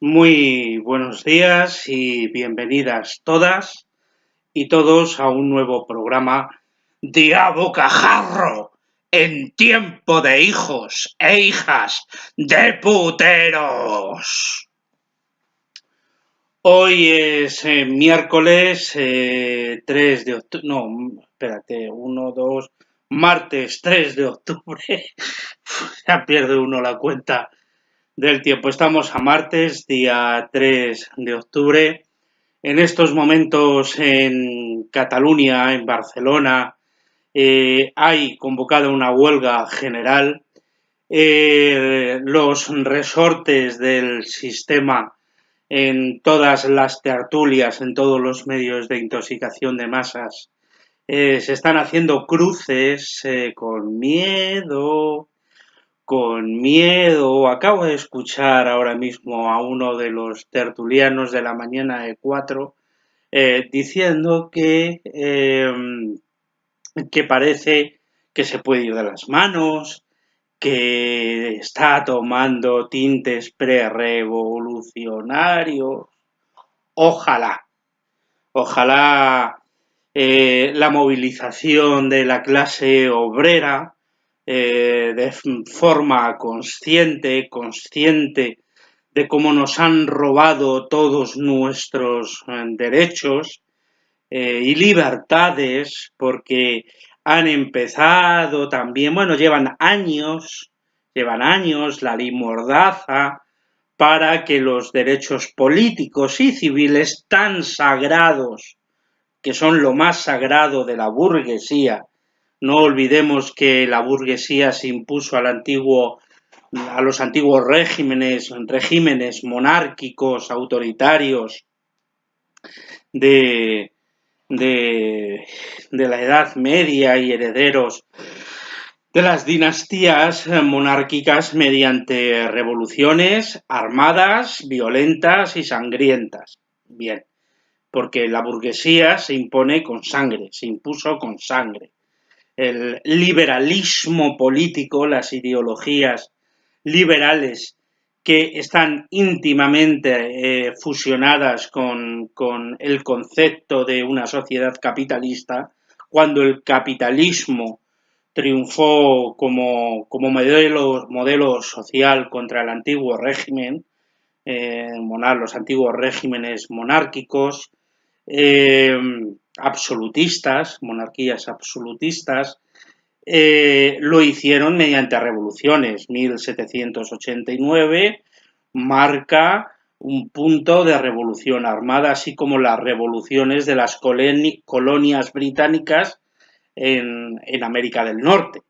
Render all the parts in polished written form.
Muy buenos días y bienvenidas todas y todos a un nuevo programa de A Bocajarro en tiempo de hijos e hijas de puteros. Hoy es miércoles 3 de octubre, no, espérate, martes 3 de octubre, ya pierde uno la cuenta del tiempo. Estamos a martes, día 3 de octubre. En estos momentos en Cataluña, en Barcelona, hay convocada una huelga general. Los resortes del sistema en todas las tertulias, en todos los medios de intoxicación de masas, se están haciendo cruces con miedo. Acabo de escuchar ahora mismo a uno de los tertulianos de la mañana de 4 diciendo que parece que se puede ir de las manos, que está tomando tintes prerevolucionarios. Ojalá, ojalá la movilización de la clase obrera de forma consciente de cómo nos han robado todos nuestros derechos y libertades, porque han empezado también, bueno, llevan años la ley Mordaza para que los derechos políticos y civiles tan sagrados, que son lo más sagrado de la burguesía. No olvidemos que la burguesía se impuso a los antiguos regímenes monárquicos, autoritarios de, de la Edad Media y herederos de las dinastías monárquicas mediante revoluciones armadas, violentas y sangrientas. Bien, porque la burguesía se impuso con sangre. El liberalismo político, las ideologías liberales que están íntimamente fusionadas con el concepto de una sociedad capitalista, cuando el capitalismo triunfó como modelo social contra el antiguo régimen, los antiguos regímenes monárquicos, absolutistas, monarquías absolutistas, lo hicieron mediante revoluciones. 1789 marca un punto de revolución armada, así como las revoluciones de las colonias británicas en América del Norte.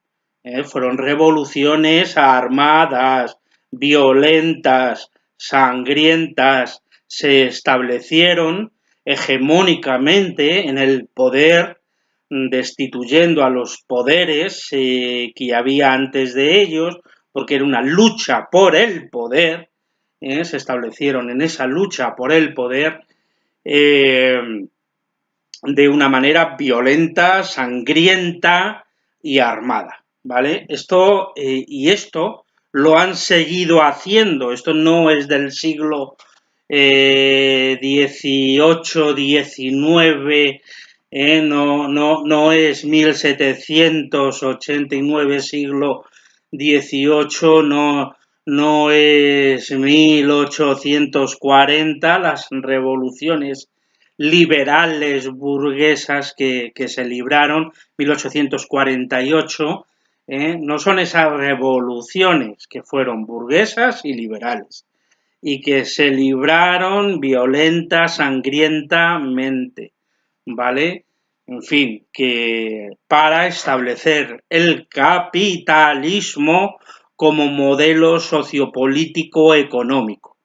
Fueron revoluciones armadas, violentas, sangrientas, se establecieron hegemónicamente en el poder, destituyendo a los poderes que había antes de ellos, porque era una lucha por el poder, se establecieron en esa lucha por el poder de una manera violenta, sangrienta y armada, ¿vale? Esto lo han seguido haciendo. Esto no es del siglo XVIII, XIX, no es 1789, siglo XVIII, no es 1840, las revoluciones liberales burguesas que se libraron, 1848, no son esas revoluciones que fueron burguesas y liberales y que se libraron violenta, sangrientamente, ¿vale? En fin, que para establecer el capitalismo como modelo sociopolítico económico.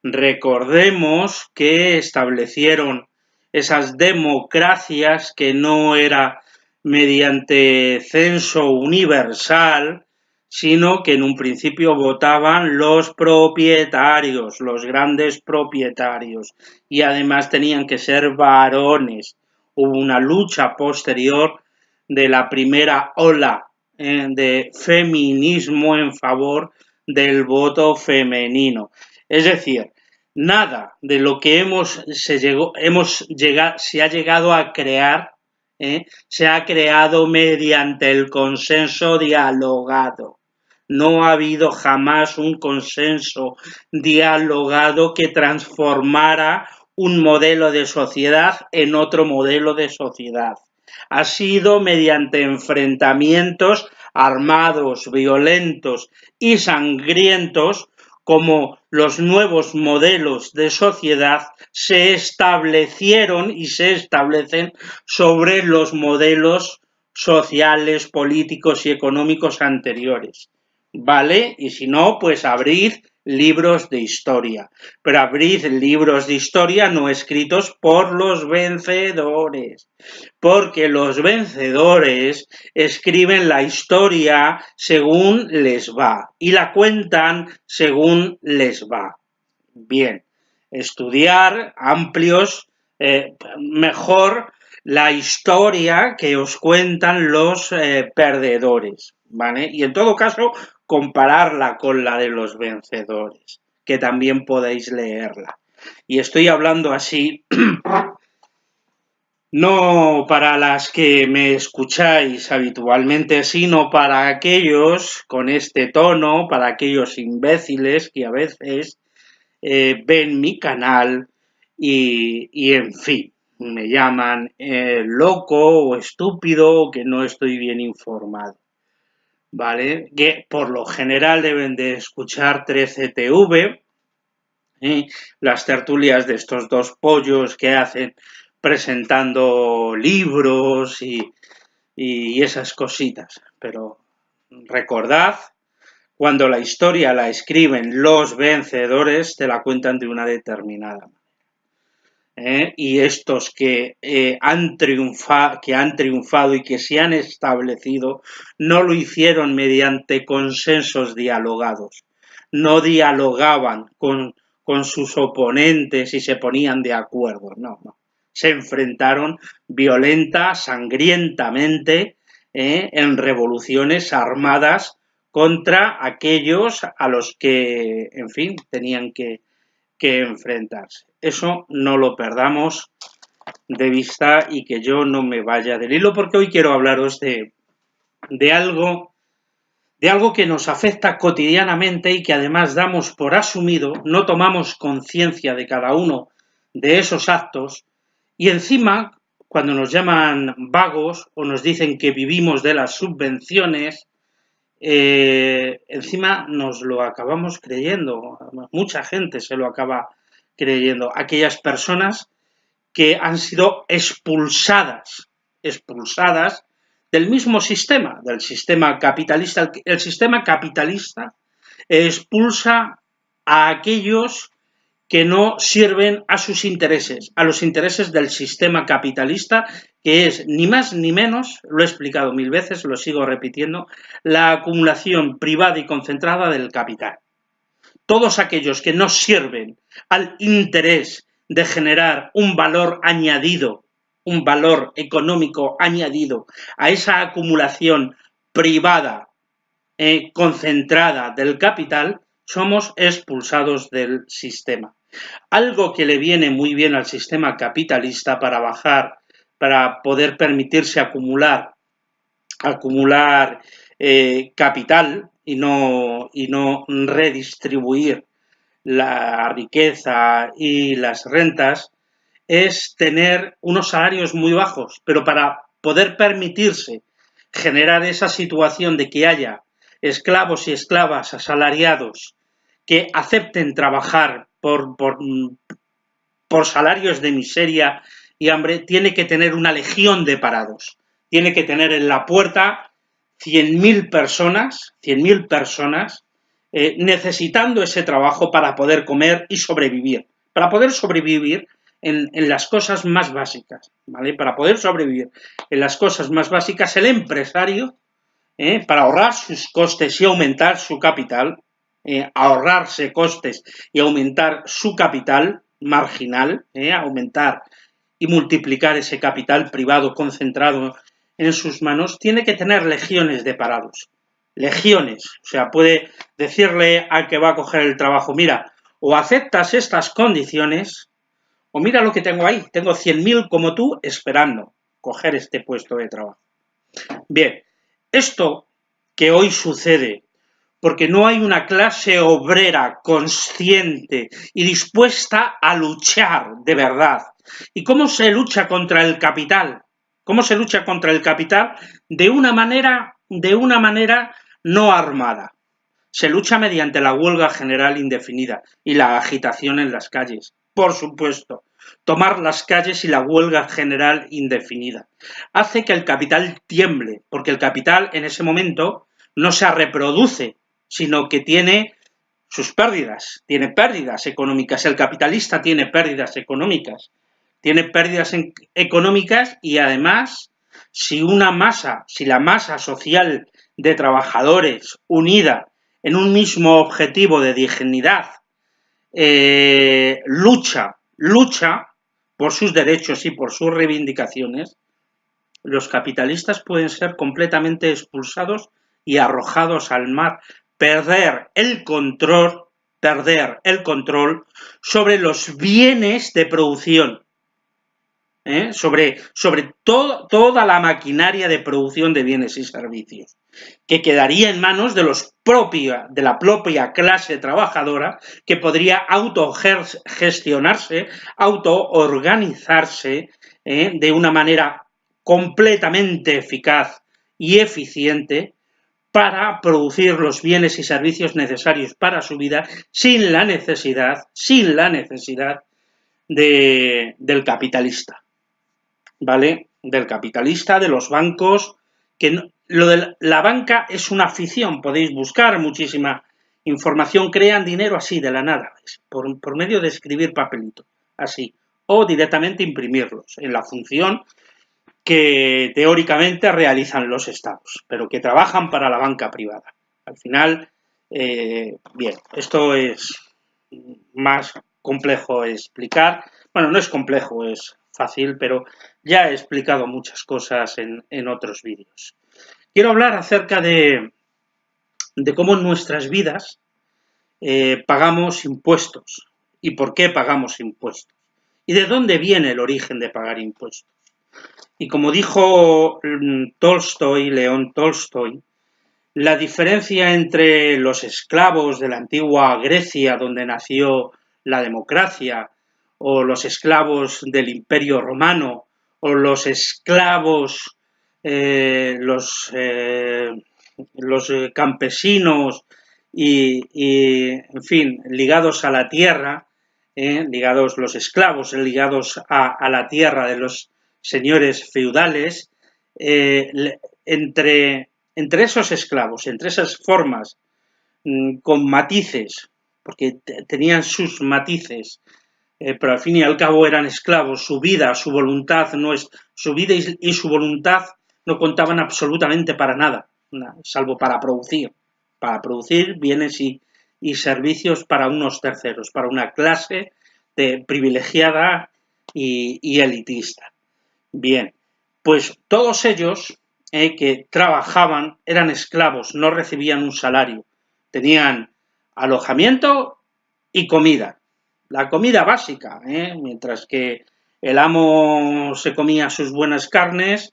Recordemos que establecieron esas democracias que no era mediante censo universal, sino que en un principio votaban los propietarios, los grandes propietarios, y además tenían que ser varones. Hubo una lucha posterior de la primera ola de feminismo en favor del voto femenino. Es decir, nada de lo que se ha llegado a crear, se ha creado mediante el consenso dialogado. No ha habido jamás un consenso dialogado que transformara un modelo de sociedad en otro modelo de sociedad. Ha sido mediante enfrentamientos armados, violentos y sangrientos como los nuevos modelos de sociedad se establecieron y se establecen sobre los modelos sociales, políticos y económicos anteriores. ¿Vale? Y si no, pues abrid libros de historia. Pero abrid libros de historia no escritos por los vencedores, porque los vencedores escriben la historia según les va y la cuentan según les va. Bien, estudiar amplios, mejor la historia que os cuentan los perdedores, ¿vale? Y en todo caso, compararla con la de los vencedores, que también podéis leerla. Y estoy hablando así no para las que me escucháis habitualmente, sino para aquellos con este tono, para aquellos imbéciles que a veces ven mi canal y en fin, me llaman loco o estúpido o que no estoy bien informado. ¿Vale? Que por lo general deben de escuchar 13TV, las tertulias de estos dos pollos que hacen presentando libros y esas cositas. Pero recordad, cuando la historia la escriben los vencedores, te la cuentan de una determinada manera. Y estos que han triunfado y que se han establecido no lo hicieron mediante consensos dialogados, no dialogaban con sus oponentes y se ponían de acuerdo, no. Se enfrentaron violenta, sangrientamente, en revoluciones armadas contra aquellos a los que, en fin, tenían que enfrentarse. Eso no lo perdamos de vista y que yo no me vaya del hilo, porque hoy quiero hablaros de algo que nos afecta cotidianamente y que además damos por asumido, no tomamos conciencia de cada uno de esos actos y encima, cuando nos llaman vagos o nos dicen que vivimos de las subvenciones, encima nos lo acabamos creyendo, mucha gente se lo acaba creyendo, aquellas personas que han sido expulsadas del mismo sistema, del sistema capitalista. El sistema capitalista expulsa a aquellos que no sirven a sus intereses, a los intereses del sistema capitalista, que es ni más ni menos, lo he explicado mil veces, lo sigo repitiendo, la acumulación privada y concentrada del capital. Todos aquellos que no sirven al interés de generar un valor añadido, un valor económico añadido a esa acumulación privada, concentrada del capital, somos expulsados del sistema. Algo que le viene muy bien al sistema capitalista para poder permitirse acumular capital y no redistribuir la riqueza y las rentas, es tener unos salarios muy bajos, pero para poder permitirse generar esa situación de que haya esclavos y esclavas asalariados que acepten trabajar por salarios de miseria y hambre, tiene que tener una legión de parados. Tiene que tener en la puerta 100.000 personas necesitando ese trabajo para poder comer y sobrevivir. Para poder sobrevivir en las cosas más básicas, ¿vale? Para poder sobrevivir en las cosas más básicas, el empresario, para ahorrar sus costes y aumentar su capital, ahorrarse costes y aumentar su capital marginal, aumentar y multiplicar ese capital privado concentrado en sus manos, tiene que tener legiones de parados. Legiones. O sea, puede decirle al que va a coger el trabajo, mira, o aceptas estas condiciones, o mira lo que tengo ahí, tengo 100.000 como tú esperando coger este puesto de trabajo. Bien, esto que hoy sucede, porque no hay una clase obrera consciente y dispuesta a luchar de verdad. ¿Y cómo se lucha contra el capital? ¿Cómo se lucha contra el capital? De una manera no armada. Se lucha mediante la huelga general indefinida y la agitación en las calles, por supuesto. Tomar las calles y la huelga general indefinida hace que el capital tiemble, porque el capital en ese momento no se reproduce, sino que tiene sus pérdidas, tiene pérdidas económicas. El capitalista tiene pérdidas económicas, económicas y además, si la masa social de trabajadores unida en un mismo objetivo de dignidad, lucha por sus derechos y por sus reivindicaciones, los capitalistas pueden ser completamente expulsados y arrojados al mar, perder el control sobre los bienes de producción, sobre toda la maquinaria de producción de bienes y servicios, que quedaría en manos de la propia clase trabajadora, que podría autogestionarse, autoorganizarse de una manera completamente eficaz y eficiente para producir los bienes y servicios necesarios para su vida sin la necesidad del capitalista, ¿vale? Del capitalista, de los bancos, lo de la banca es una ficción, podéis buscar muchísima información, crean dinero así de la nada, por medio de escribir papelitos, así, o directamente imprimirlos en la función que teóricamente realizan los estados, pero que trabajan para la banca privada. Al final, bien, esto es más complejo de explicar. Bueno, no es complejo, es fácil, pero ya he explicado muchas cosas en otros vídeos. Quiero hablar acerca de cómo en nuestras vidas pagamos impuestos y por qué pagamos impuestos y de dónde viene el origen de pagar impuestos. Y como dijo León Tolstoy, la diferencia entre los esclavos de la antigua Grecia, donde nació la democracia, o los esclavos del Imperio Romano, o los esclavos, los campesinos en fin, ligados a la tierra, los esclavos ligados a la tierra de los señores feudales, entre esos esclavos, entre esas formas, con matices, porque tenían sus matices, pero al fin y al cabo eran esclavos, su vida, su voluntad y su voluntad no contaban absolutamente para nada, salvo para producir bienes y servicios para unos terceros, para una clase privilegiada y elitista. Bien, pues todos ellos que trabajaban eran esclavos, no recibían un salario, tenían alojamiento y comida, la comida básica, mientras que el amo se comía sus buenas carnes,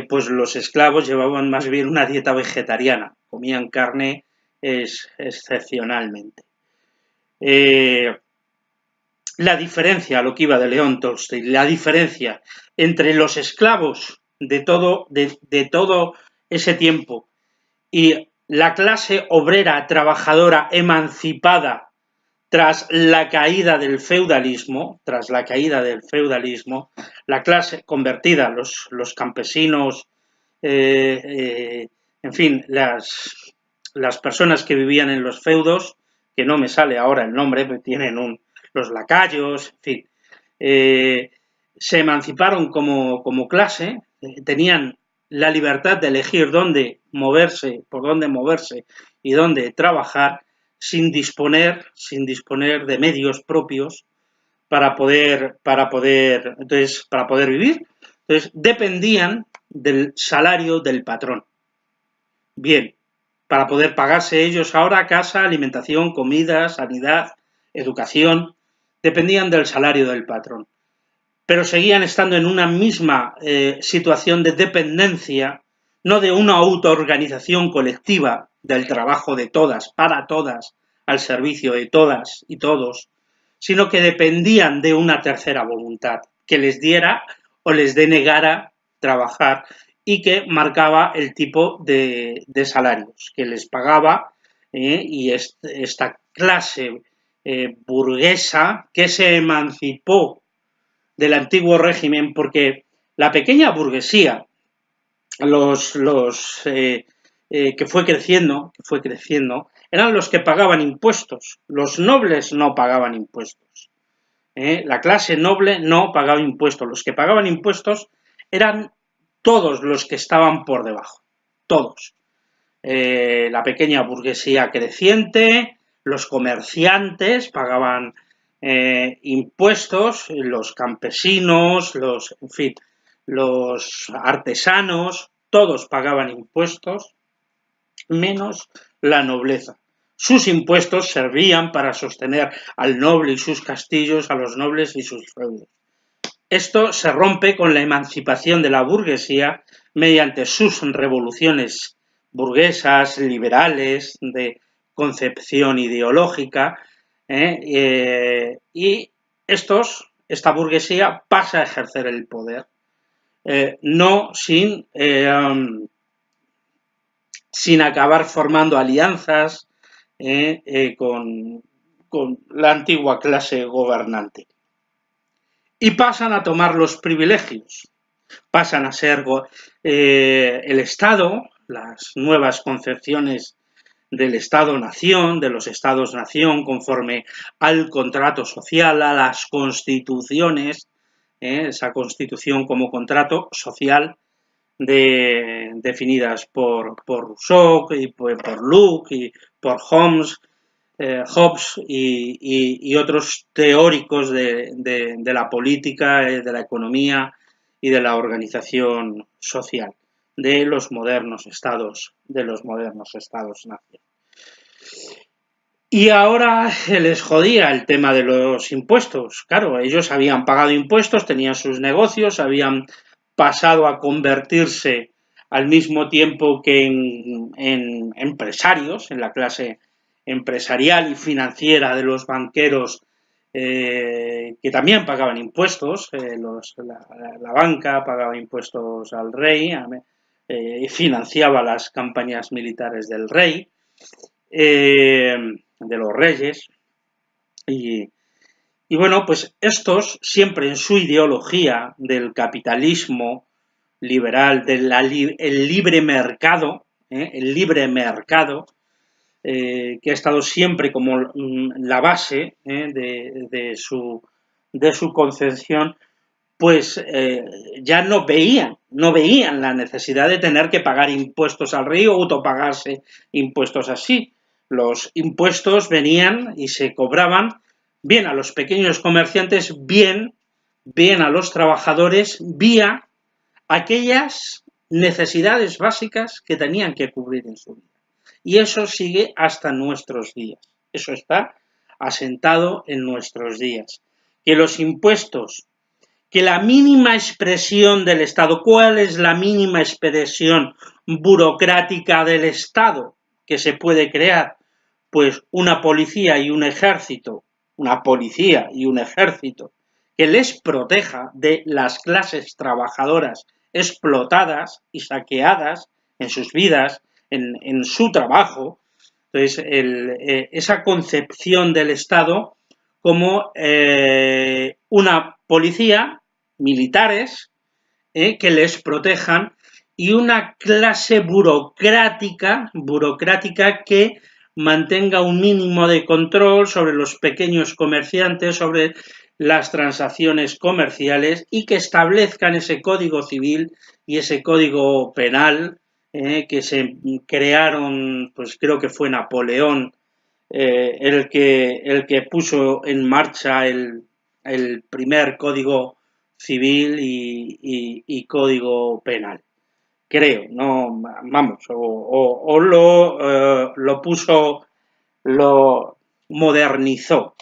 pues los esclavos llevaban más bien una dieta vegetariana, comían carne excepcionalmente. La diferencia, lo que iba de León Tolstoy, la diferencia entre los esclavos de todo ese tiempo y la clase obrera trabajadora emancipada tras la caída del feudalismo, la clase convertida, los campesinos, en fin, las personas que vivían en los feudos, que no me sale ahora el nombre, pero tienen los lacayos, en fin, se emanciparon como clase, tenían la libertad de elegir por dónde moverse y dónde trabajar, sin disponer de medios propios para poder vivir. Entonces, dependían del salario del patrón. Bien, para poder pagarse ellos ahora casa, alimentación, comida, sanidad, educación, dependían del salario del patrón, pero seguían estando en una misma situación de dependencia, no de una autoorganización colectiva del trabajo de todas, para todas, al servicio de todas y todos, sino que dependían de una tercera voluntad, que les diera o les denegara trabajar y que marcaba el tipo de salarios que les pagaba, y esta clase burguesa que se emancipó del antiguo régimen, porque la pequeña burguesía, que fue creciendo, eran los que pagaban impuestos. Los nobles no pagaban impuestos. La clase noble no pagaba impuestos. Los que pagaban impuestos eran todos los que estaban por debajo. Todos. La pequeña burguesía creciente, los comerciantes pagaban impuestos, los campesinos, en fin, los artesanos, todos pagaban impuestos, menos la nobleza. Sus impuestos servían para sostener al noble y sus castillos, a los nobles y sus feudos. Esto se rompe con la emancipación de la burguesía mediante sus revoluciones burguesas, liberales, de concepción ideológica, y esta burguesía pasa a ejercer el poder, no sin acabar formando alianzas con la antigua clase gobernante. Y pasan a tomar los privilegios, pasan a ser el Estado, las nuevas concepciones del Estado-nación, de los Estados-nación, conforme al contrato social, a las constituciones, esa constitución como contrato social definidas por Rousseau y por Locke y por Hobbes y otros teóricos de la política, de la economía y de la organización social de los modernos estados-nación. Y ahora les jodía el tema de los impuestos. Claro, ellos habían pagado impuestos, tenían sus negocios, habían pasado a convertirse al mismo tiempo que en empresarios, en la clase empresarial y financiera de los banqueros, que también pagaban impuestos. La banca pagaba impuestos al rey y financiaba las campañas militares del rey, de los reyes. Y bueno, pues estos siempre en su ideología del capitalismo liberal, del libre mercado, que ha estado siempre como la base de su concepción, pues ya no veían la necesidad de tener que pagar impuestos al rey o autopagarse impuestos así. Los impuestos venían y se cobraban bien a los pequeños comerciantes, bien a los trabajadores, vía aquellas necesidades básicas que tenían que cubrir en su vida. Y eso sigue hasta nuestros días. Eso está asentado en nuestros días. Que los impuestos, que la mínima expresión del Estado, ¿cuál es la mínima expresión burocrática del Estado que se puede crear? Pues una policía y un ejército que les proteja de las clases trabajadoras explotadas y saqueadas en sus vidas, en su trabajo. Entonces, esa concepción del Estado como una policía, militares, que les protejan, y una clase burocrática que mantenga un mínimo de control sobre los pequeños comerciantes, sobre las transacciones comerciales, y que establezcan ese código civil y ese código penal que se crearon, pues creo que fue Napoleón el que puso en marcha el primer código civil y código penal. Creo, no, vamos, lo modernizó,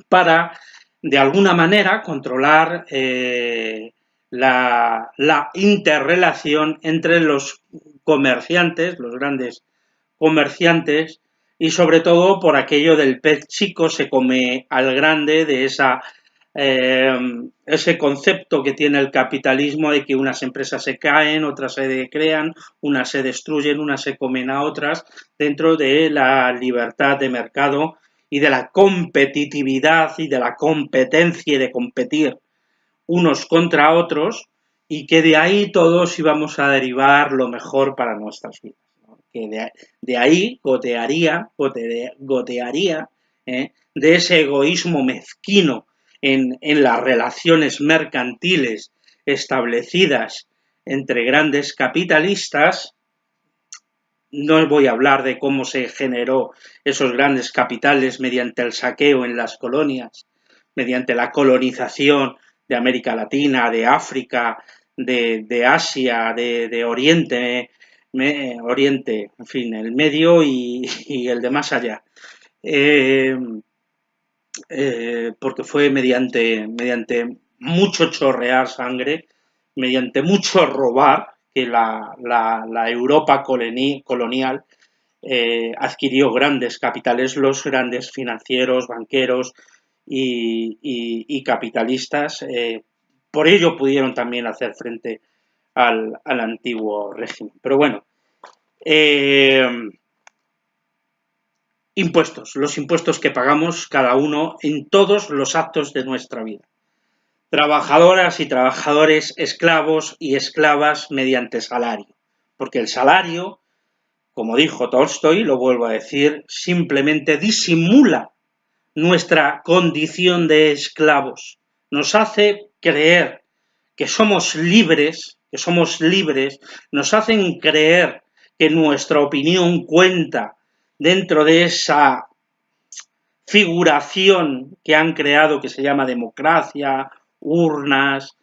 para, de alguna manera, controlar la interrelación entre los comerciantes, los grandes comerciantes, y sobre todo por aquello del pez chico se come al grande, de ese concepto que tiene el capitalismo de que unas empresas se caen, otras se crean, unas se destruyen, unas se comen a otras, dentro de la libertad de mercado y de la competitividad y de la competencia y de competir unos contra otros, y que de ahí todos íbamos a derivar lo mejor para nuestras vidas, ¿no? Que de ahí gotearía de ese egoísmo mezquino en las relaciones mercantiles establecidas entre grandes capitalistas. No voy a hablar de cómo se generó esos grandes capitales mediante el saqueo en las colonias, mediante la colonización de América Latina, de África, de Asia, de Oriente, Oriente, en fin, el medio y el de más allá. Porque fue mediante mucho chorrear sangre, mediante mucho robar, que la Europa colonial adquirió grandes capitales, los grandes financieros, banqueros y capitalistas. Por ello pudieron también hacer frente al antiguo régimen. Pero bueno, impuestos, los impuestos que pagamos cada uno en todos los actos de nuestra vida. Trabajadoras y trabajadores, esclavos y esclavas mediante salario. Porque el salario, como dijo Tolstoy, lo vuelvo a decir, simplemente disimula nuestra condición de esclavos. Nos hace creer que somos libres, nos hacen creer que nuestra opinión cuenta dentro de esa figuración que han creado que se llama democracia, urnas,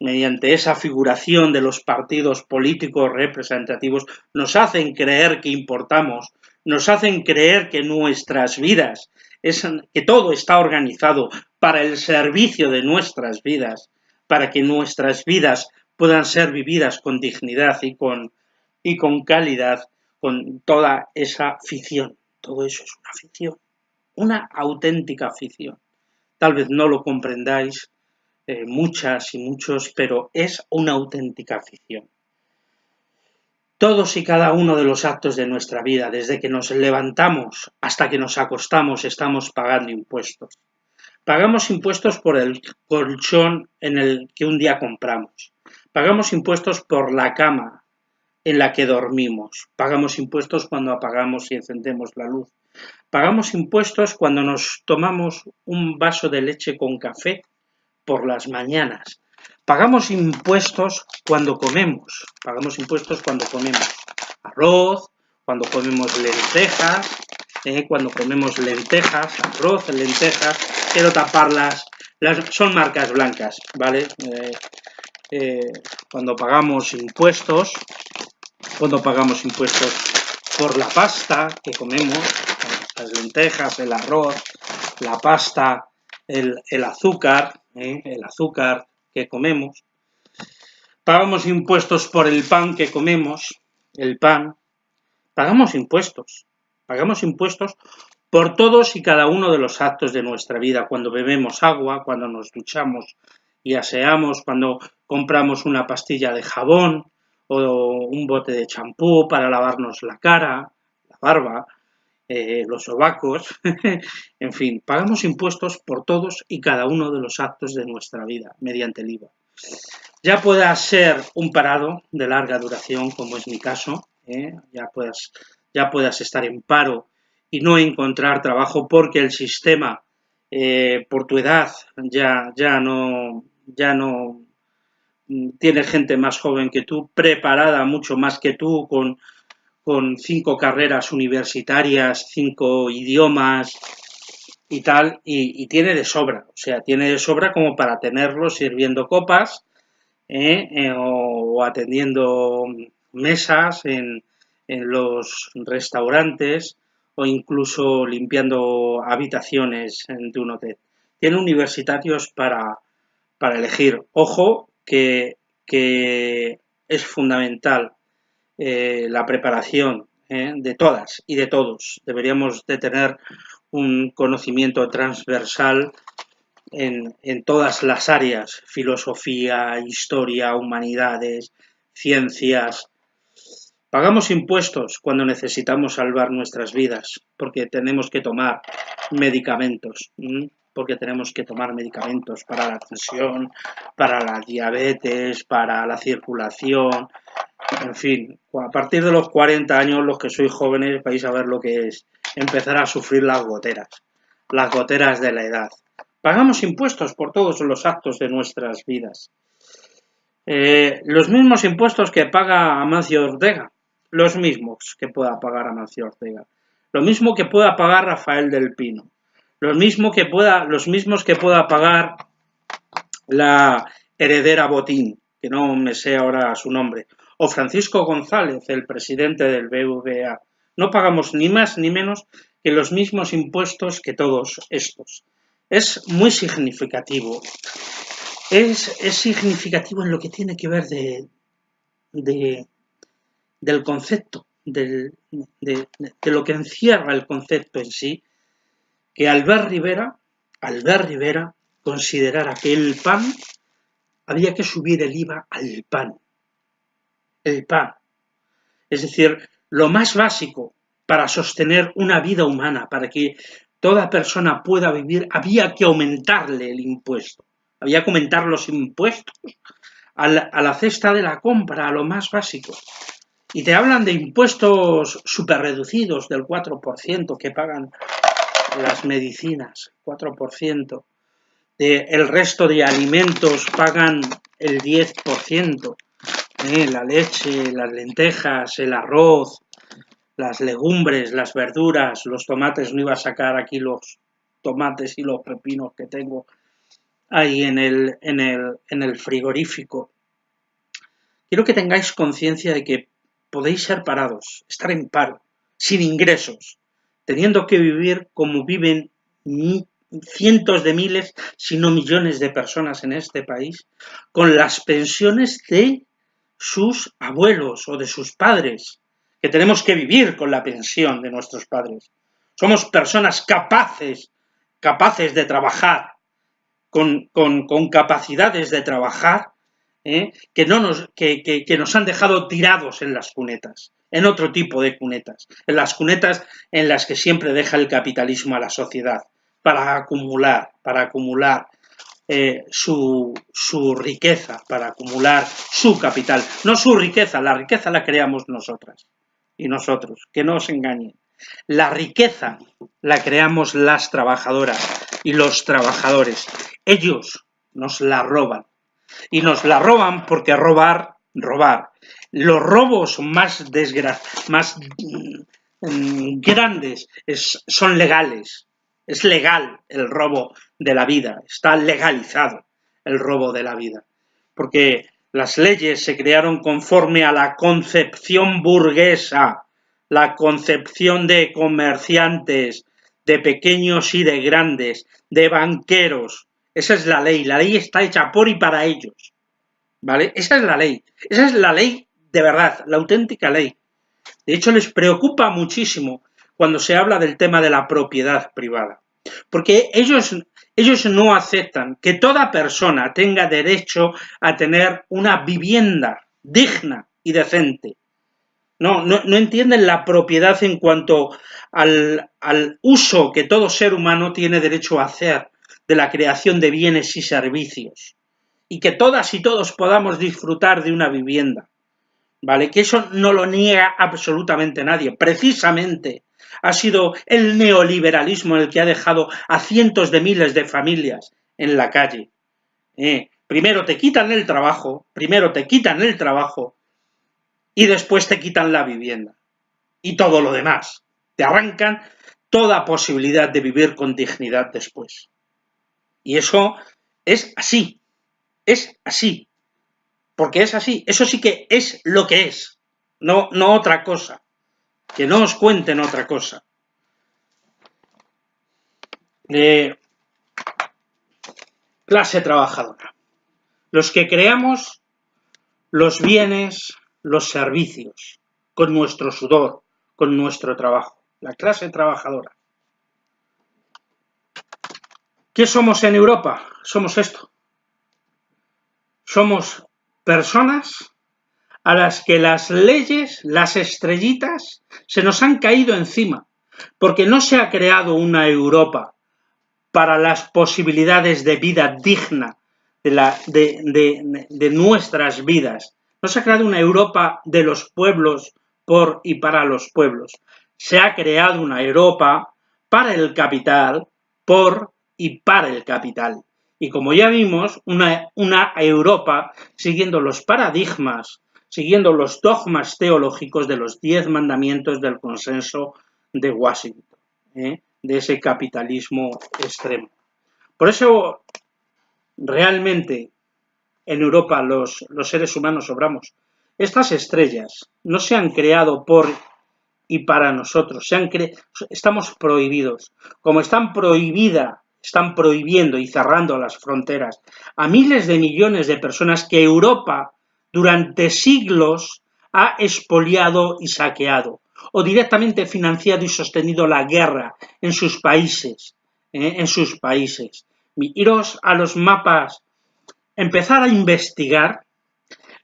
mediante esa figuración de los partidos políticos representativos, nos hacen creer que importamos, nos hacen creer que nuestras vidas, que todo está organizado para el servicio de nuestras vidas, para que nuestras vidas puedan ser vividas con dignidad y con calidad, con toda esa ficción. Todo eso es una ficción, una auténtica ficción. Tal vez no lo comprendáis muchas y muchos, pero es una auténtica ficción. Todos y cada uno de los actos de nuestra vida, desde que nos levantamos hasta que nos acostamos, estamos pagando impuestos. Pagamos impuestos por el colchón en el que un día compramos. Pagamos impuestos por la cama en la que dormimos. Pagamos impuestos cuando apagamos y encendemos la luz. Pagamos impuestos cuando nos tomamos un vaso de leche con café por las mañanas. Pagamos impuestos cuando comemos. Pagamos impuestos cuando comemos arroz, cuando comemos lentejas, arroz, lentejas, quiero taparlas, son marcas blancas, ¿vale? Cuando pagamos impuestos por la pasta que comemos, las lentejas, el arroz, la pasta, el azúcar que comemos. Pagamos impuestos por el pan que comemos, el pan. Pagamos impuestos por todos y cada uno de los actos de nuestra vida, cuando bebemos agua, cuando nos duchamos y aseamos, cuando compramos una pastilla de jabón o un bote de champú para lavarnos la cara, la barba, los sobacos, en fin, pagamos impuestos por todos y cada uno de los actos de nuestra vida mediante el IVA. Ya pueda ser un parado de larga duración, como es mi caso, ya puedas estar en paro y no encontrar trabajo porque el sistema, por tu edad, ya no tiene gente más joven que tú, preparada mucho más que tú, con 5 carreras universitarias, 5 idiomas y tal, y tiene de sobra, o sea, tiene de sobra como para tenerlo sirviendo copas o atendiendo mesas en los restaurantes o incluso limpiando habitaciones de un hotel. Tiene universitarios para elegir. Ojo que es fundamental la preparación de todas y de todos. Deberíamos de tener un conocimiento transversal en todas las áreas, filosofía, historia, humanidades, ciencias. Pagamos impuestos cuando necesitamos salvar nuestras vidas, porque tenemos que tomar medicamentos, porque tenemos que tomar medicamentos para la tensión, para la diabetes, para la circulación, en fin. A partir de los 40 años, los que sois jóvenes vais a ver lo que es empezar a sufrir las goteras de la edad. Pagamos impuestos por todos los actos de nuestras vidas. Los mismos impuestos que paga Amancio Ortega, los mismos que pueda pagar Amancio Ortega, lo mismo que pueda pagar Rafael del Pino, los mismos que pueda pagar la heredera Botín, que no me sé ahora su nombre, o Francisco González, el presidente del BBVA. No pagamos ni más ni menos que los mismos impuestos que todos estos. Es muy significativo. Es significativo en lo que tiene que ver del concepto, de lo que encierra el concepto en sí, que Albert Rivera considerara que el pan, había que subir el IVA al pan. El pan. Es decir, lo más básico para sostener una vida humana, para que toda persona pueda vivir, había que aumentarle el impuesto. Había que aumentar los impuestos a la cesta de la compra, a lo más básico. Y te hablan de impuestos súper reducidos del 4% que pagan las medicinas, 4%. El resto de alimentos pagan el 10%. La leche, las lentejas, el arroz, las legumbres, las verduras, los tomates. No iba a sacar aquí los tomates y los pepinos que tengo ahí en el frigorífico. Quiero que tengáis conciencia de que podéis ser parados, estar en paro, sin ingresos, teniendo que vivir como viven cientos de miles, si no millones de personas en este país, con las pensiones de sus abuelos o de sus padres, que tenemos que vivir con la pensión de nuestros padres. Somos personas capaces de trabajar, con capacidades de trabajar, que nos han dejado tirados en las cunetas, en otro tipo de cunetas, en las cunetas en las que siempre deja el capitalismo a la sociedad, para acumular su riqueza, para acumular su capital, no su riqueza, la riqueza la creamos nosotras y nosotros, que no os engañen. La riqueza la creamos las trabajadoras y los trabajadores. Ellos nos la roban. Y nos la roban porque robar. Los robos más grandes son legales. Es legal el robo de la vida. Está legalizado el robo de la vida. Porque las leyes se crearon conforme a la concepción burguesa, la concepción de comerciantes, de pequeños y de grandes, de banqueros. Esa es la ley está hecha por y para ellos, ¿vale? Esa es la ley de verdad, la auténtica ley. De hecho, les preocupa muchísimo cuando se habla del tema de la propiedad privada, porque ellos no aceptan que toda persona tenga derecho a tener una vivienda digna y decente. No entienden la propiedad en cuanto al uso que todo ser humano tiene derecho a hacer de la creación de bienes y servicios, y que todas y todos podamos disfrutar de una vivienda, ¿vale? Que eso no lo niega absolutamente nadie. Precisamente ha sido el neoliberalismo el que ha dejado a cientos de miles de familias en la calle. Primero te quitan el trabajo y después te quitan la vivienda y todo lo demás. Te arrancan toda posibilidad de vivir con dignidad después. Y eso es así, porque es así, eso sí que es lo que es, no otra cosa, que no os cuenten otra cosa. de clase trabajadora. Los que creamos los bienes, los servicios, con nuestro sudor, con nuestro trabajo. La clase trabajadora. ¿Qué somos en Europa? Somos esto. Somos personas a las que las leyes, las estrellitas, se nos han caído encima, porque no se ha creado una Europa para las posibilidades de vida digna de nuestras vidas. No se ha creado una Europa de los pueblos por y para los pueblos. Se ha creado una Europa para el capital, por y para el capital. Y como ya vimos, una Europa siguiendo los paradigmas, siguiendo los dogmas teológicos de los 10 mandamientos del consenso de Washington, de ese capitalismo extremo. Por eso, realmente, en Europa los seres humanos obramos. Estas estrellas no se han creado por y para nosotros, estamos prohibidos. Como están prohibiendo y cerrando las fronteras a miles de millones de personas que Europa durante siglos ha expoliado y saqueado, o directamente financiado y sostenido la guerra en sus países, Iros a los mapas, empezar a investigar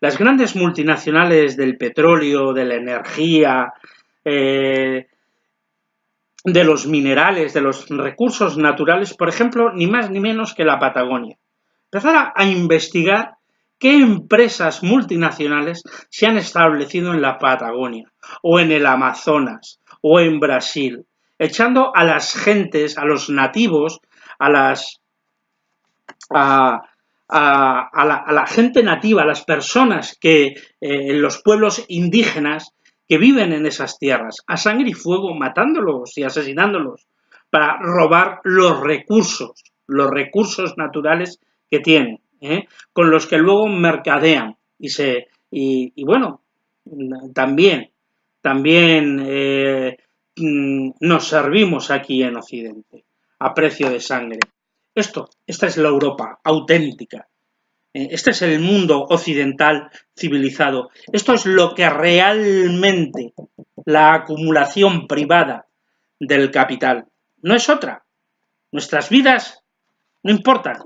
las grandes multinacionales del petróleo, de la energía, de los minerales, de los recursos naturales, por ejemplo, ni más ni menos que la Patagonia. Empezar a investigar qué empresas multinacionales se han establecido en la Patagonia, o en el Amazonas, o en Brasil, echando a las gentes, a los nativos, a la gente nativa, a las personas que, los pueblos indígenas que viven en esas tierras, a sangre y fuego, matándolos y asesinándolos, para robar los recursos naturales que tienen, con los que luego mercadean y bueno, también nos servimos aquí en Occidente, a precio de sangre. Esta es la Europa auténtica. Este es el mundo occidental civilizado. Esto es lo que realmente la acumulación privada del capital. No es otra. Nuestras vidas no importan.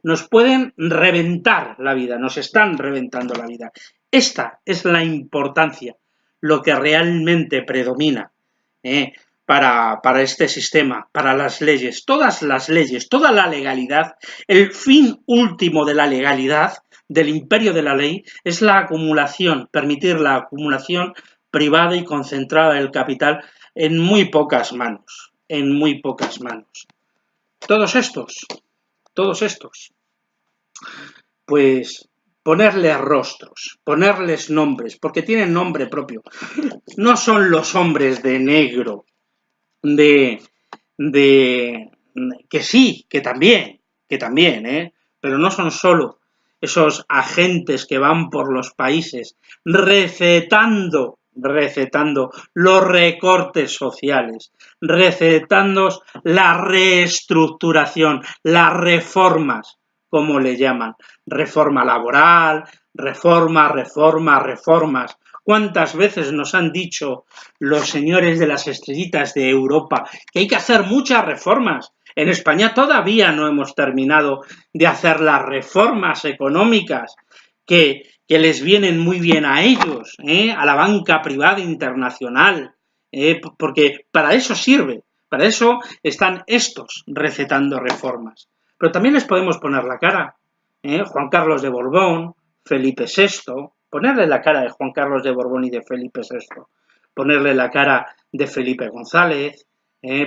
Nos pueden reventar la vida, nos están reventando la vida. Esta es la importancia, lo que realmente predomina para este sistema, para las leyes, todas las leyes, toda la legalidad. El fin último de la legalidad, del imperio de la ley, es la acumulación, permitir la acumulación privada y concentrada del capital en muy pocas manos, Todos estos, pues ponerles rostros, ponerles nombres, porque tienen nombre propio. No son los hombres de negro, que sí, que también, pero no son solo esos agentes que van por los países recetando los recortes sociales, recetando la reestructuración, las reformas, como le llaman, reforma laboral, reformas. ¿Cuántas veces nos han dicho los señores de las estrellitas de Europa que hay que hacer muchas reformas? En España todavía no hemos terminado de hacer las reformas económicas que les vienen muy bien a ellos, a la banca privada internacional, porque para eso sirve, para eso están estos recetando reformas. Pero también les podemos poner la cara, Juan Carlos de Borbón, Felipe VI, ponerle la cara de Juan Carlos de Borbón y de Felipe VI, ponerle la cara de Felipe González,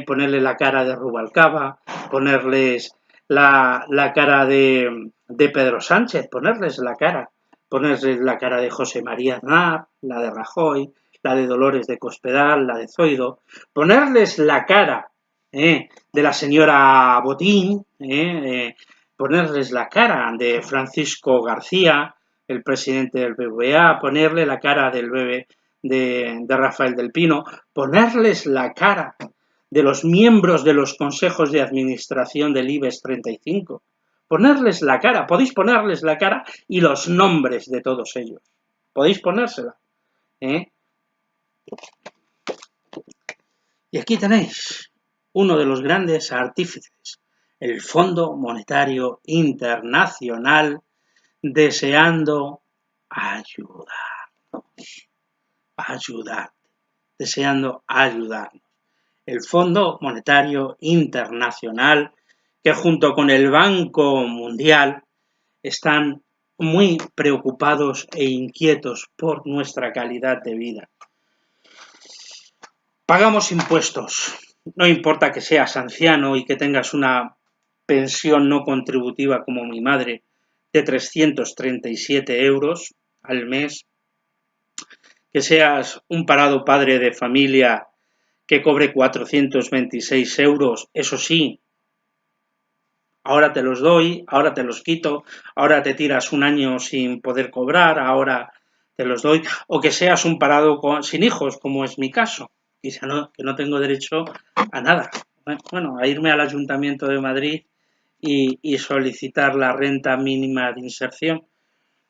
ponerle la cara de Rubalcaba, ponerles la cara de Pedro Sánchez, ponerles la cara de José María Aznar, la de Rajoy, la de Dolores de Cospedal, la de Zoido, ponerles la cara de la señora Botín, ponerles la cara de Francisco García, el presidente del BBVA, ponerle la cara del de Rafael del Pino, ponerles la cara de los miembros de los consejos de administración del IBEX 35. Ponerles la cara, podéis ponerles la cara y los nombres de todos ellos. Podéis ponérsela. Y aquí tenéis uno de los grandes artífices, el Fondo Monetario Internacional, deseando deseando ayudarnos. El Fondo Monetario Internacional, que junto con el Banco Mundial están muy preocupados e inquietos por nuestra calidad de vida. Pagamos impuestos, no importa que seas anciano y que tengas una pensión no contributiva como mi madre de 337 euros al mes, que seas un parado padre de familia que cobre 426 euros, eso sí, ahora te los doy, ahora te los quito, ahora te tiras un año sin poder cobrar, ahora te los doy, o que seas un parado sin hijos, como es mi caso, y que no tengo derecho a nada. Bueno, a irme al Ayuntamiento de Madrid y solicitar la renta mínima de inserción,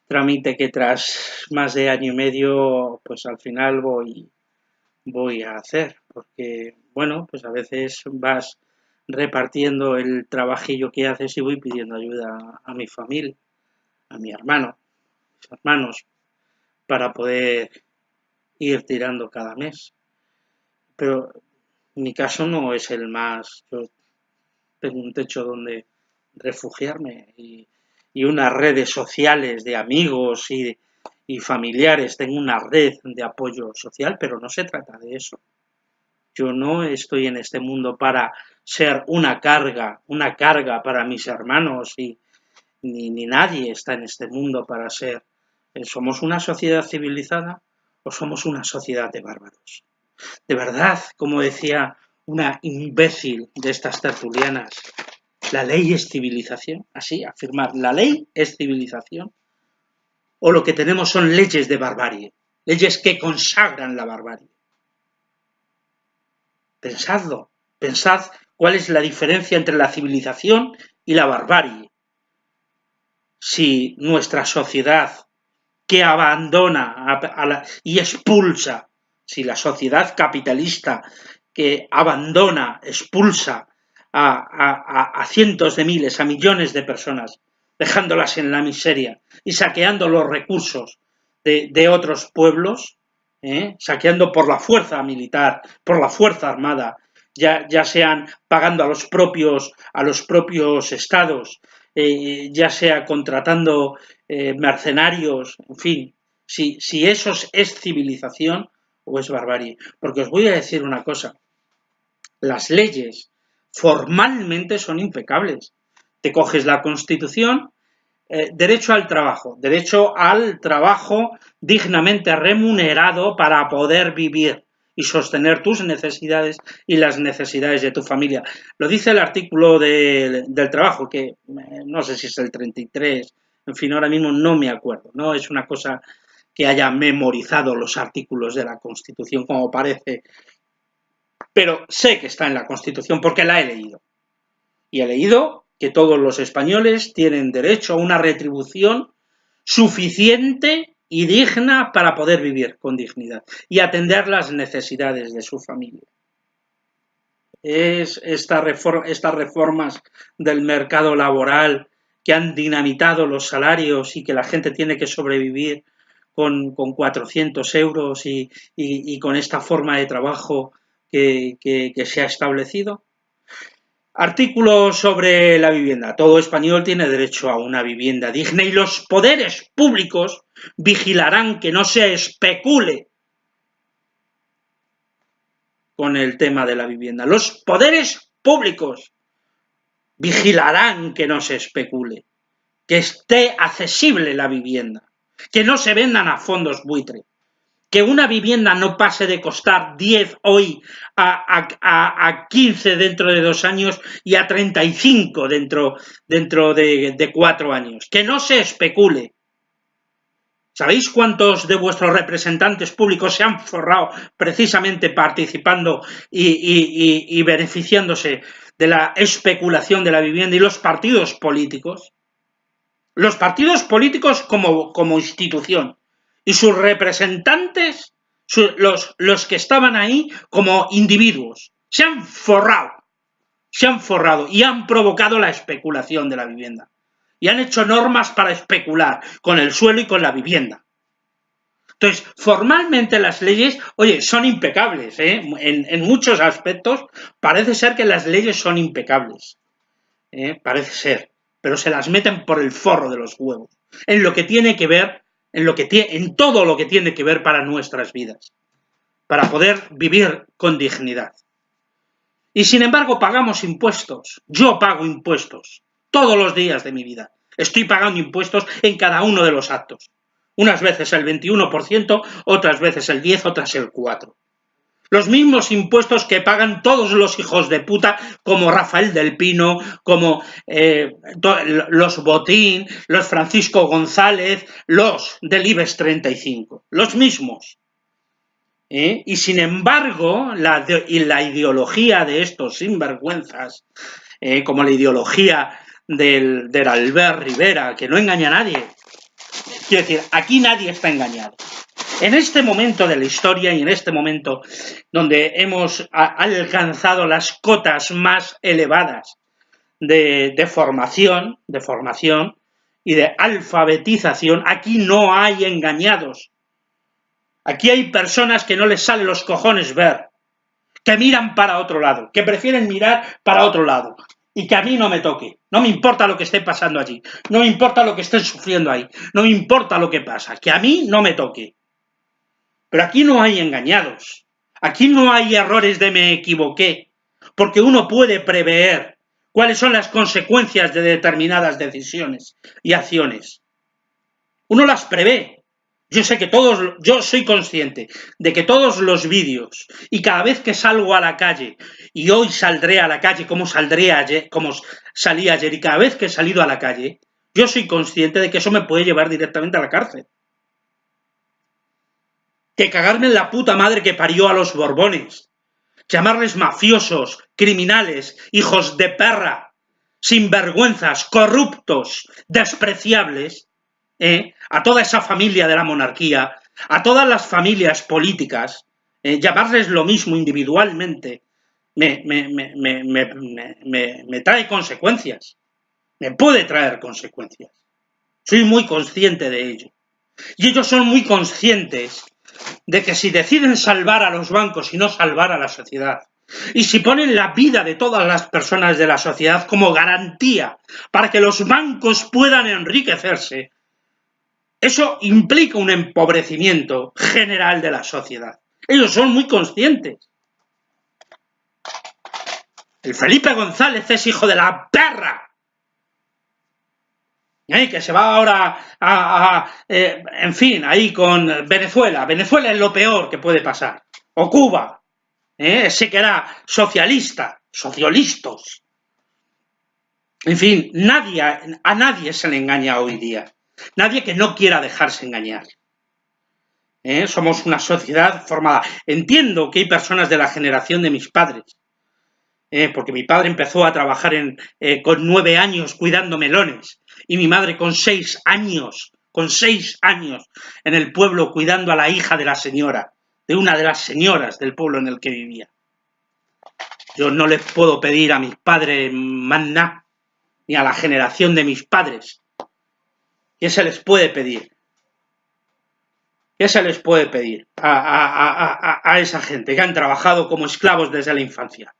trámite que tras más de año y medio, pues al final voy a hacer, porque, bueno, pues a veces vas repartiendo el trabajillo que haces y voy pidiendo ayuda a mi familia, a mi hermano, mis hermanos, para poder ir tirando cada mes. Pero mi caso no es el más. Yo tengo un techo donde refugiarme y unas redes sociales de amigos y familiares. Tengo una red de apoyo social, pero no se trata de eso. Yo no estoy en este mundo para ser una carga para mis hermanos ni nadie está en este mundo para ser. ¿Somos una sociedad civilizada o somos una sociedad de bárbaros? De verdad, como decía una imbécil de estas tertulianas, ¿la ley es civilización? Así, afirmar, ¿la ley es civilización? ¿O lo que tenemos son leyes de barbarie? Leyes que consagran la barbarie. Pensadlo, pensad cuál es la diferencia entre la civilización y la barbarie. Si nuestra sociedad que abandona y expulsa, si la sociedad capitalista que abandona, expulsa a cientos de miles, a millones de personas, dejándolas en la miseria y saqueando los recursos de otros pueblos, saqueando por la fuerza militar, por la fuerza armada, ya sean pagando a los propios estados, ya sea contratando mercenarios, en fin, si eso es civilización o es barbarie. Porque os voy a decir una cosa, las leyes formalmente son impecables. Te coges la Constitución, derecho al trabajo dignamente remunerado para poder vivir y sostener tus necesidades y las necesidades de tu familia. Lo dice el artículo del trabajo, que no sé si es el 33, en fin, ahora mismo no me acuerdo, no es una cosa que haya memorizado los artículos de la Constitución como parece, pero sé que está en la Constitución porque la he leído. Y he leído que todos los españoles tienen derecho a una retribución suficiente y digna para poder vivir con dignidad y atender las necesidades de su familia. Es estas reformas del mercado laboral que han dinamitado los salarios y que la gente tiene que sobrevivir con 400 euros y con esta forma de trabajo que se ha establecido. Artículo sobre la vivienda. Todo español tiene derecho a una vivienda digna y los poderes públicos vigilarán que no se especule con el tema de la vivienda. Los poderes públicos vigilarán que no se especule, que esté accesible la vivienda, que no se vendan a fondos buitre, que una vivienda no pase de costar 10 hoy a 15 dentro de 2 años y a 35 dentro de 4 años. Que no se especule. ¿Sabéis cuántos de vuestros representantes públicos se han forrado precisamente participando y beneficiándose de la especulación de la vivienda? Y los partidos políticos. Los partidos políticos como institución y sus representantes, los que estaban ahí como individuos, se han forrado y han provocado la especulación de la vivienda. Y han hecho normas para especular con el suelo y con la vivienda. Entonces, formalmente las leyes, oye, son impecables, ¿eh? En muchos aspectos parece ser que las leyes son impecables, parece ser, pero se las meten por el forro de los huevos, en lo que tiene que ver, en todo lo que tiene que ver para nuestras vidas, para poder vivir con dignidad. Y sin embargo pagamos impuestos, yo pago impuestos, todos los días de mi vida, estoy pagando impuestos en cada uno de los actos, unas veces el 21%, otras veces el 10%, otras el 4%. Los mismos impuestos que pagan todos los hijos de puta, como Rafael del Pino, como los Botín, los Francisco González, los del IBEX 35, los mismos. Y sin embargo, la ideología de estos sinvergüenzas, como la ideología del Albert Rivera, que no engaña a nadie, quiero decir, aquí nadie está engañado. En este momento de la historia y en este momento donde hemos alcanzado las cotas más elevadas de formación y de alfabetización, aquí no hay engañados. Aquí hay personas que no les salen los cojones ver, que miran para otro lado, que prefieren mirar para otro lado y que a mí no me toque. No me importa lo que esté pasando allí, no me importa lo que estén sufriendo ahí, no me importa lo que pasa, que a mí no me toque. Pero aquí no hay engañados, aquí no hay errores de me equivoqué, porque uno puede prever cuáles son las consecuencias de determinadas decisiones y acciones. Uno las prevé. Yo soy consciente de que todos los vídeos y cada vez que salgo a la calle, y hoy saldré a la calle como salí ayer, y cada vez que he salido a la calle, yo soy consciente de que eso me puede llevar directamente a la cárcel. Que cagarme en la puta madre que parió a los Borbones, llamarles mafiosos, criminales, hijos de perra, sinvergüenzas, corruptos, despreciables, a toda esa familia de la monarquía, a todas las familias políticas, llamarles lo mismo individualmente, me trae consecuencias, me puede traer consecuencias. Soy muy consciente de ello. Y ellos son muy conscientes de que si deciden salvar a los bancos y no salvar a la sociedad, y si ponen la vida de todas las personas de la sociedad como garantía para que los bancos puedan enriquecerse, eso implica un empobrecimiento general de la sociedad. Ellos son muy conscientes. El Felipe González es hijo de la perra. Que se va ahora en fin, ahí con Venezuela. Venezuela es lo peor que puede pasar. O Cuba. Ese que era socialista. Socialistas. En fin, a nadie se le engaña hoy día. Nadie que no quiera dejarse engañar. Somos una sociedad formada. Entiendo que hay personas de la generación de mis padres, porque mi padre empezó a trabajar con 9 años cuidando melones y mi madre con 6 años en el pueblo cuidando a la hija de la señora, de una de las señoras del pueblo en el que vivía. Yo no les puedo pedir a mis padres más nada, ni a la generación de mis padres. ¿Qué se les puede pedir? ¿Qué se les puede pedir a esa gente que han trabajado como esclavos desde la infancia?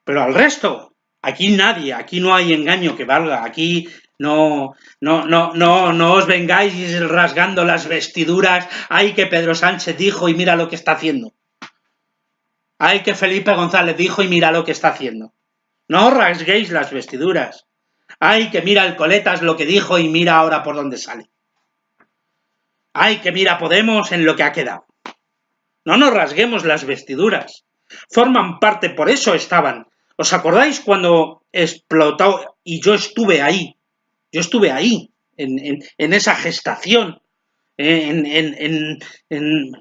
Pero al resto, aquí no hay engaño que valga, aquí no os vengáis rasgando las vestiduras, ay que Pedro Sánchez dijo y mira lo que está haciendo. Ay que Felipe González dijo y mira lo que está haciendo. No os rasguéis las vestiduras. Ay que mira el Coletas lo que dijo y mira ahora por dónde sale. Ay que mira Podemos en lo que ha quedado. No nos rasguemos las vestiduras. Forman parte, por eso estaban. ¿Os acordáis cuando explotó? Y yo estuve ahí. en esa gestación,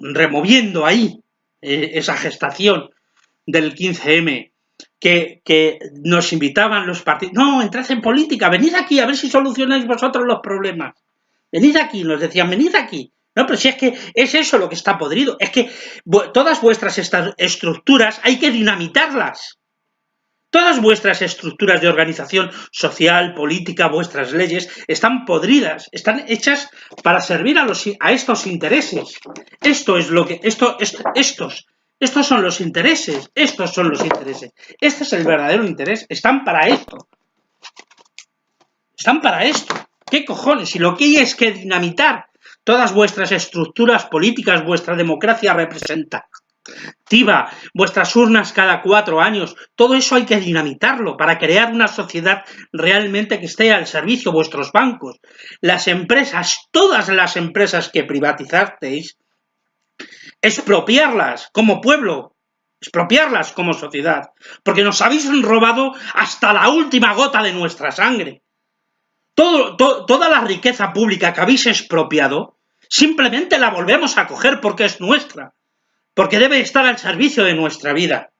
removiendo ahí esa gestación del 15M, que nos invitaban los partidos. No, entrad en política, venid aquí a ver si solucionáis vosotros los problemas. Venid aquí, nos decían, venid aquí. No, pero si es que es eso lo que está podrido. Es que todas vuestras estructuras hay que dinamitarlas. Todas vuestras estructuras de organización social, política, vuestras leyes, están podridas, están hechas para servir a estos intereses. Estos son los intereses, estos son los intereses. Este es el verdadero interés, están para esto. Están para esto. ¿Qué cojones? Y lo que hay es que dinamitar todas vuestras estructuras políticas, vuestra democracia representativa, vuestras urnas cada 4 años, todo eso hay que dinamitarlo para crear una sociedad realmente que esté al servicio, vuestros bancos, las empresas, todas las empresas que privatizasteis, expropiarlas como pueblo, expropiarlas como sociedad, porque nos habéis robado hasta la última gota de nuestra sangre. Toda la riqueza pública que habéis expropiado, simplemente la volvemos a coger porque es nuestra, porque debe estar al servicio de nuestra vida.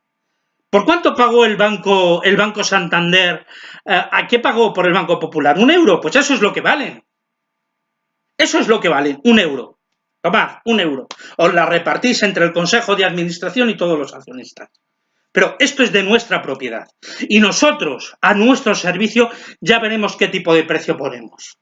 ¿Por cuánto pagó el Banco Santander? ¿A qué pagó por el Banco Popular? ¿1 euro? Pues eso es lo que vale. Eso es lo que vale, 1 euro. Tomad, 1 euro. Os la repartís entre el Consejo de Administración y todos los accionistas. Pero esto es de nuestra propiedad. Y nosotros, a nuestro servicio, ya veremos qué tipo de precio ponemos.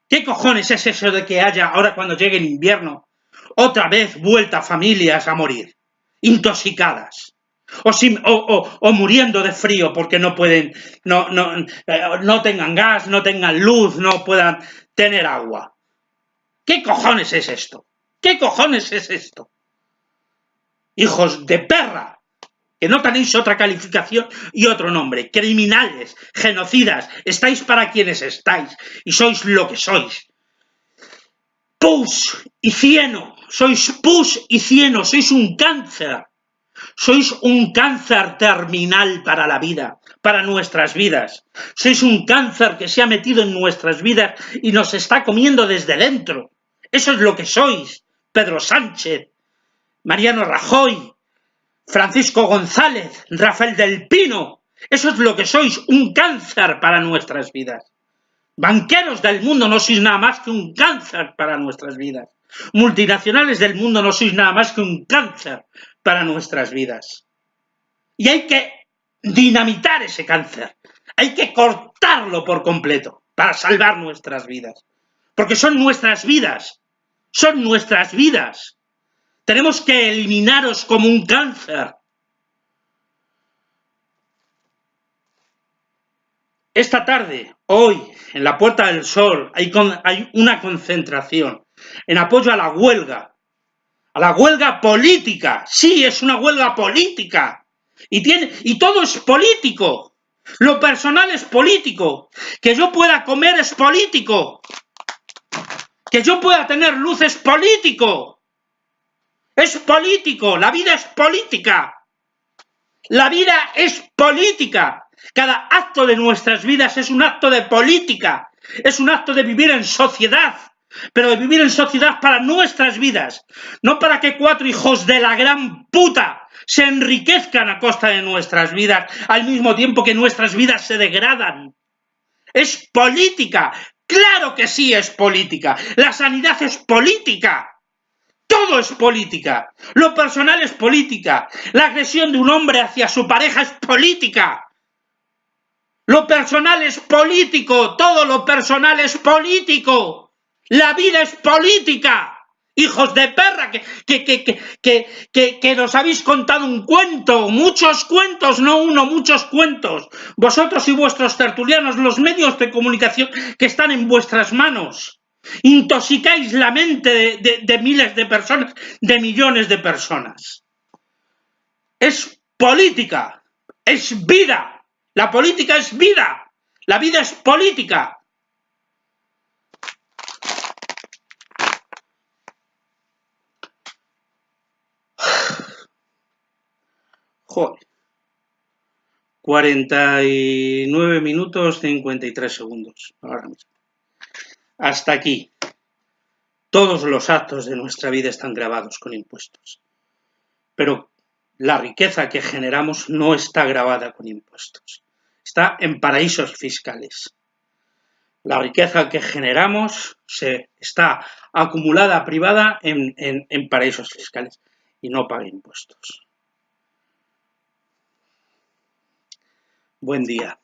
¿Qué cojones es eso de que haya, ahora cuando llegue el invierno, otra vez vuelta familias a morir, intoxicadas, o muriendo de frío porque no pueden, no tengan gas, no tengan luz, no puedan tener agua? ¿Qué cojones es esto? ¿Qué cojones es esto? Hijos de perra, que no tenéis otra calificación y otro nombre, criminales, genocidas, estáis para quienes estáis y sois lo que sois. Pus y cieno, sois pus y cieno, sois un cáncer. Sois un cáncer terminal para la vida, para nuestras vidas. Sois un cáncer que se ha metido en nuestras vidas y nos está comiendo desde dentro. Eso es lo que sois. Pedro Sánchez, Mariano Rajoy, Francisco González, Rafael del Pino. Eso es lo que sois, un cáncer para nuestras vidas. Banqueros del mundo no sois nada más que un cáncer para nuestras vidas. Multinacionales del mundo no sois nada más que un cáncer para nuestras vidas. Y hay que dinamitar ese cáncer. Hay que cortarlo por completo para salvar nuestras vidas. Porque son nuestras vidas. Son nuestras vidas. Tenemos que eliminaros como un cáncer. Esta tarde, hoy, en la Puerta del Sol, hay una concentración en apoyo a la huelga política. Sí, es una huelga política. Y todo es político. Lo personal es político. Que yo pueda comer es político. Que yo pueda tener luz es político. Es político. La vida es política. La vida es política. Cada acto de nuestras vidas es un acto de política. Es un acto de vivir en sociedad. Pero de vivir en sociedad para nuestras vidas. No para que 4 hijos de la gran puta se enriquezcan a costa de nuestras vidas, al mismo tiempo que nuestras vidas se degradan. Es política. Claro que sí es política. La sanidad es política. Todo es política. Lo personal es política. La agresión de un hombre hacia su pareja es política. Lo personal es político. Todo lo personal es político. La vida es política. Hijos de perra, que nos habéis contado un cuento, muchos cuentos, no uno, muchos cuentos. Vosotros y vuestros tertulianos, los medios de comunicación que están en vuestras manos. Intoxicáis la mente de miles de personas, de millones de personas. Es política, es vida. La política es vida. La vida es política. Joder. 49 minutos 53 segundos ahora mismo. Hasta aquí. Todos los actos de nuestra vida están gravados con impuestos. Pero la riqueza que generamos no está gravada con impuestos. Está en paraísos fiscales. La riqueza que generamos está acumulada privada en paraísos fiscales y no paga impuestos. Buen día.